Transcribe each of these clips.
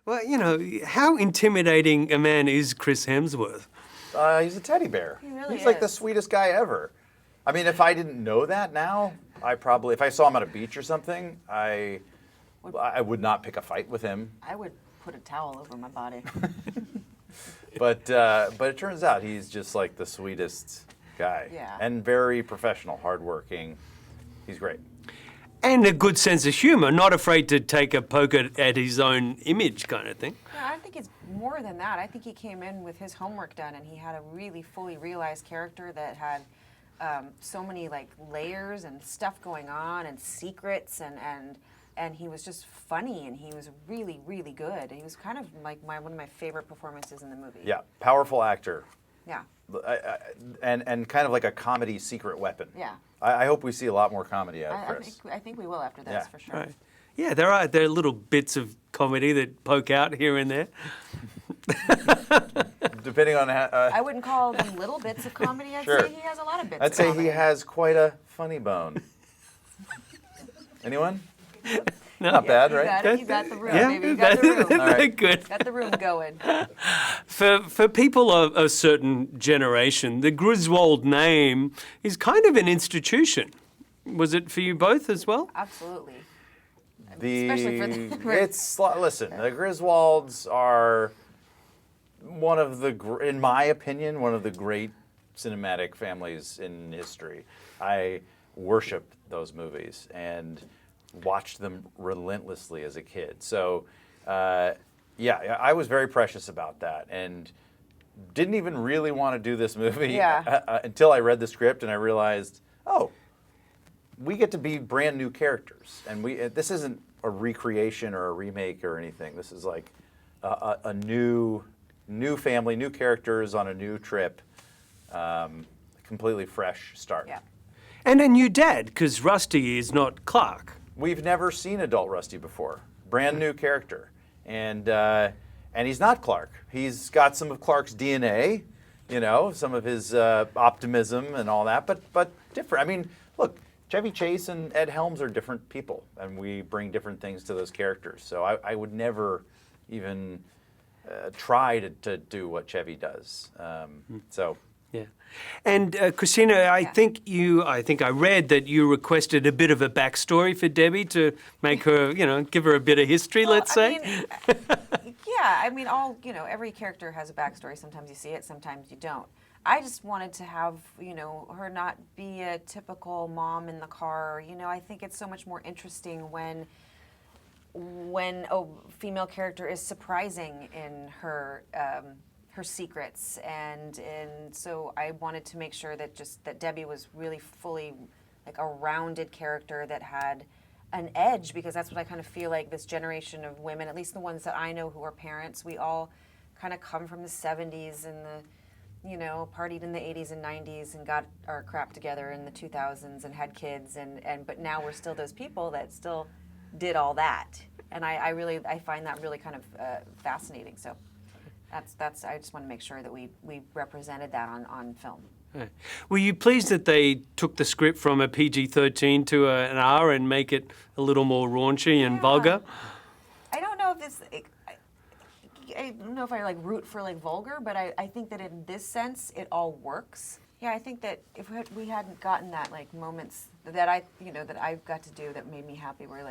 Well, you know, how intimidating a man is Chris Hemsworth? He's a teddy bear. He really He's like the is. sweetest guy ever. I mean, if I didn't know that now, if I saw him on a beach or something, I would not pick a fight with him. I would put a towel over my body. But it turns out he's just like the sweetest guy. Yeah. And very professional, hardworking. He's great. And a good sense of humour, not afraid to take a poke at his own image kind of thing. Yeah, I think it's more than that. I think he came in with his homework done, and he had a really fully realized character that had so many like layers and stuff going on and secrets, and he was just funny, and he was really, really good. He was kind of like one of my favorite performances in the movie. Yeah, powerful actor. Yeah. And kind of like a comedy secret weapon. Yeah. I hope we see a lot more comedy out of Chris. I think we will after this, Yeah. for sure. Right. Yeah, there are little bits of comedy that poke out here and there. Depending on how... I wouldn't call them little bits of comedy. I'd Sure. say he has a lot of bits I'd of say comedy. he has quite a funny bone. Anyone? No. Not bad, You right? got it. You got the room, Yeah, baby. You got the room. All right. Very good. Got the room going. For people of a certain generation, the Griswold name is kind of an institution. Was it for you both as well? Absolutely. The Especially for the- listen, the Griswolds are one of the, in my opinion, one of the great cinematic families in history. I worship those movies and watched them relentlessly as a kid. So, yeah, I was very precious about that and didn't even really want to do this movie until I read the script and I realized, oh, we get to be brand new characters, and this isn't a recreation or a remake or anything. This is like a new family, new characters on a new trip, completely fresh start. Yeah. And a new dad, because Rusty is not Clark. We've never seen adult Rusty before. Brand new character, and he's not Clark. He's got some of Clark's DNA, you know, some of his optimism and all that, but different. I mean, look. Chevy Chase and Ed Helms are different people, and we bring different things to those characters. So I would never even try to do what Chevy does. So. Yeah. And Christina, I think I read that you requested a bit of a backstory for Debbie to make her, you know, give her a bit of history, let's say. I mean, every character has a backstory. Sometimes you see it, sometimes you don't. I just wanted to have, her not be a typical mom in the car. I think it's so much more interesting when a female character is surprising in her secrets, and so I wanted to make sure that Debbie was really fully like a rounded character that had an edge, because that's what I kind of feel like this generation of women, at least the ones that I know who are parents, we all kind of come from the 70s and partied in the 80s and 90s and got our crap together in the 2000s and had kids, but now we're still those people that still did all that, and I find that really kind of fascinating. So that's I just want to make sure that we represented that on film. Right. Were you pleased that they took the script from a PG-13 to an R and make it a little more raunchy and vulgar? I don't know if this. I don't know if I root for vulgar, but I think that in this sense it all works. Yeah, I think that if we hadn't gotten that moments that I got to do that made me happy, where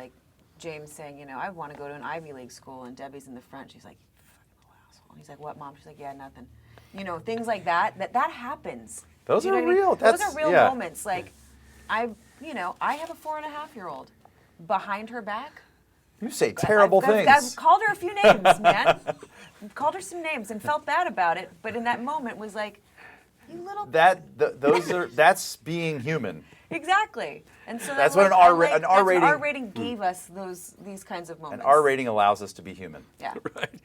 James saying, I want to go to an Ivy League school, and Debbie's in the front, she's like, you fucking little asshole. And he's like, what, Mom? She's like, yeah, nothing. Things like that happens. Those are real. Those are real moments. I have a 4.5-year-old. Behind her back, you say terrible things. I've called her a few names, man. Called her some names and felt bad about it, but in that moment was like, you little. That's being human. Exactly, and so that's what an R rating gave us these kinds of moments. An R rating allows us to be human. Yeah. Right.